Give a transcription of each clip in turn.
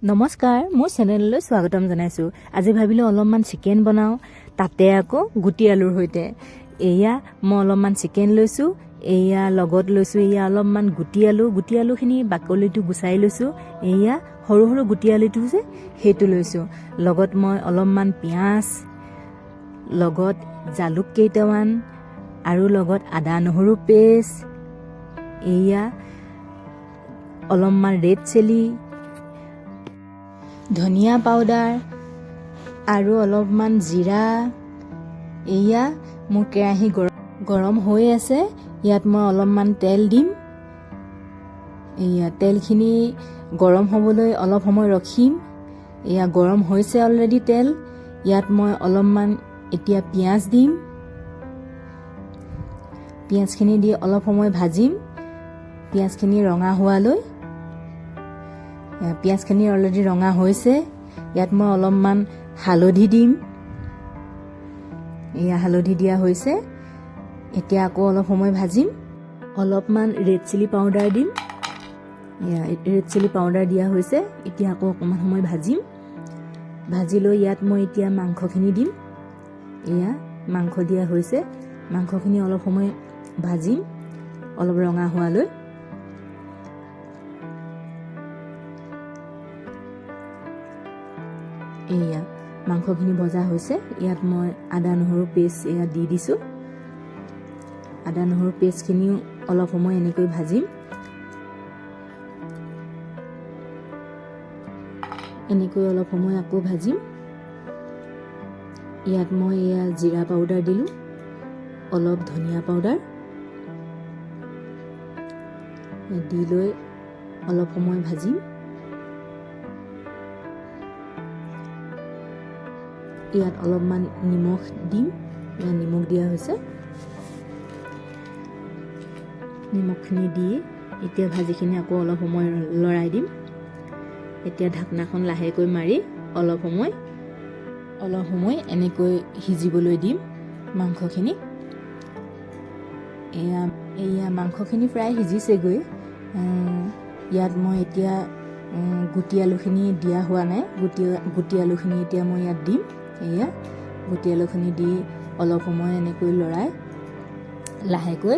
নমস্কাৰ, মোৰ চেনেললৈ স্বাগতম জনাইছোঁ। আজি ভাবিলোঁ অলপমান চিকেন বনাওঁ, তাতে আকৌ গুটি আলুৰ সৈতে। এয়া মই অলপমান চিকেন লৈছোঁ, এয়া লগত লৈছোঁ এয়া অলপমান গুটি আলুখিনি বাকলিটো গুচাই লৈছোঁ। এয়া সৰু সৰু গুটি আলুটো যে সেইটো লৈছোঁ। লগত মই অলপমান পিঁয়াজ, লগত জালুক কেইটামান আৰু লগত আদা নহৰু পেষ্ট, এয়া অলপমান ৰেড চিলি, ধনিয়া পাউডাৰ আৰু অলপমান জিৰা। এয়া মোৰ কেৰাহী গৰম হৈ আছে, ইয়াত মই অলপমান তেল দিম। এয়া তেলখিনি গৰম হ'বলৈ অলপ সময় ৰখিম। এয়া গৰম হৈছে অলৰেডি তেল। ইয়াত মই অলপমান এতিয়া পিঁয়াজ দিম। পিঁয়াজখিনি দি অলপ সময় ভাজিম, পিঁয়াজখিনি ৰঙা হোৱালৈ। পিঁয়াজখিনি অলৰেডি ৰঙা হৈছে। ইয়াত মই অলপমান হালধি দিম। এয়া হালধি দিয়া হৈছে। এতিয়া আকৌ অলপ সময় ভাজিম। অলপমান ৰেড চিলি পাউডাৰ দিম। এয়া ৰেড চিলি পাউডাৰ দিয়া হৈছে। এতিয়া আকৌ অকণমান সময় ভাজিম। ভাজি লৈ ইয়াত মই এতিয়া মাংসখিনি দিম। এয়া মাংস দিয়া হৈছে। মাংসখিনি অলপ সময় ভাজিম, অলপ ৰঙা হোৱালৈ। এয়া মাংসখিনি ভজা হৈছে। ইয়াত মই আদা নহৰু পেষ্ট এয়া দি দিছোঁ। আদা নহৰু পেষ্টখিনিও অলপ সময় এনেকৈ ভাজিম। এনেকৈ অলপ সময় আকৌ ভাজিম। ইয়াত মই এয়া জিৰা পাউডাৰ দিলোঁ, অলপ ধনিয়া পাউডাৰ দি লৈ অলপ সময় ভাজিম। ইয়াত অলপমান নিমখ দিম। ইয়াত নিমখ দিয়া হৈছে। নিমখখিনি দি এতিয়া ভাজিখিনি আকৌ অলপ সময় লৰাই দিম। এতিয়া ঢাকনাখন লাহেকৈ মাৰি অলপ সময় এনেকৈ সিজিবলৈ দিম মাংসখিনি। এয়া মাংসখিনি প্ৰায় সিজিছেগৈ। ইয়াত মই এতিয়া গুটি আলুখিনি দিয়া হোৱা নাই। গুটি আলুখিনি এতিয়া মই ইয়াত দিম। এয়া গুটি আলুখিনি দি অলপ সময় এনেকৈ লৰাই লাহেকৈ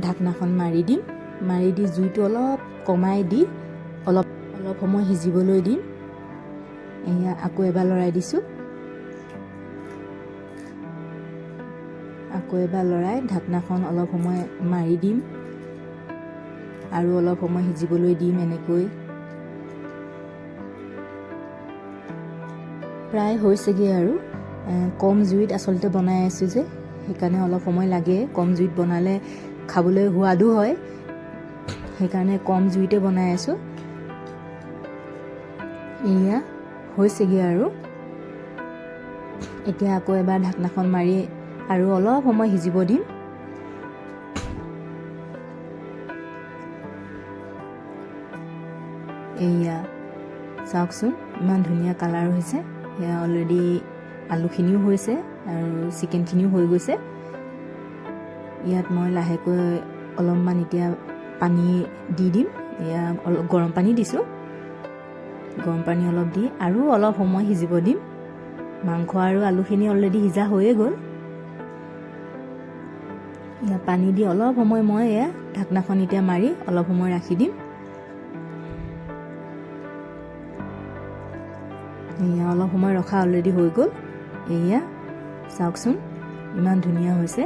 ঢাকনাখন মাৰি দিম। মাৰি দি জুইটো অলপ কমাই দি অলপ সময় সিজিবলৈ দিম। এয়া আকৌ এবাৰ লৰাই দিছোঁ। আকৌ এবাৰ লৰাই ঢাকনাখন অলপ সময় মাৰি দিম আৰু অলপ সময় সিজিবলৈ দিম। এনেকৈ প্ৰায় হৈছেগৈ আৰু কম জুইত আচলতে বনাই আছোঁ যে, সেইকাৰণে অলপ সময় লাগে। কম জুইত বনালে খাবলৈ সোৱাদো হয়, সেইকাৰণে কম জুইতে বনাই আছোঁ। এয়া হৈছেগৈ আৰু এতিয়া আকৌ এবাৰ ঢাকনাখন মাৰি আৰু অলপ সময় সিজিব দিম। এয়া চাওকচোন ইমান ধুনীয়া কালাৰ হৈছে। এয়া অলৰেডি আলুখিনিও হৈছে আৰু চিকেনখিনিও হৈ গৈছে। ইয়াত মই লাহেকৈ অলপমান এতিয়া পানী দি দিম। এয়া গৰম পানী দিছোঁ। গৰম পানী অলপ দি আৰু অলপ সময় সিজিব দিম। মাংস আৰু আলুখিনি অলৰেডি সিজা হৈয়ে গ'ল। এয়া পানী দি অলপ সময় মই এয়া ঢাকনাখন এতিয়া মাৰি অলপ সময় ৰাখি দিম। এয়া অলপ সময় ৰখা অলৰেডি হৈ গ'ল। এয়া চাওকচোন ইমান ধুনীয়া হৈছে।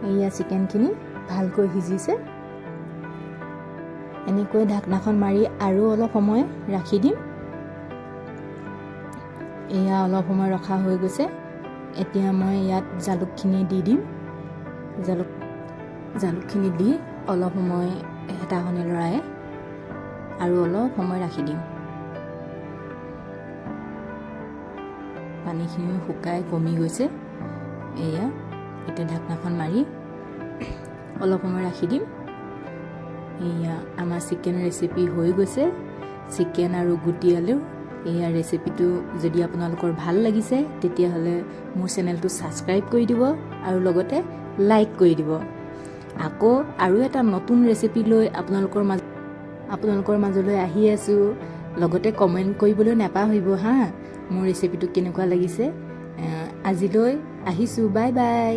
এয়া চিকেনখিনি ভালকৈ সিজিছে। এনেকৈ ঢাকনাখন মাৰি আৰু অলপ সময় ৰাখি দিম। এয়া অলপ সময় ৰখা হৈ গৈছে। এতিয়া মই ইয়াত জালুকখিনি দি দিম। জালুকখিনি দি অলপ সময় হেতাখনে লৰাই আৰু অলপ সময় ৰাখি দিম। পানীখিনিও শুকাই কমি গৈছে। এয়া এতিয়া ঢাকনাখন মাৰি অলপ সময় ৰাখি দিম। এয়া আমাৰ চিকেন ৰেচিপি হৈ গৈছে। চিকেন আৰু গুটি আলু। এয়া ৰেচিপিটো যদি আপোনালোকৰ ভাল লাগিছে তেতিয়াহ'লে মোৰ চেনেলটো ছাবস্ক্ৰাইব কৰি দিব আৰু লগতে লাইক কৰি দিব। আকৌ আৰু এটা নতুন ৰেচিপি লৈ আপোনালোকৰ মাজত আপোনালোকৰ মাজলৈ আহি আছোঁ। লগতে কমেণ্ট কৰিবলৈ নাপাহৰিব হা, মোৰ ৰেচিপিটো কেনেকুৱা লাগিছে। আজিলৈ আহিছোঁ, বাই বাই।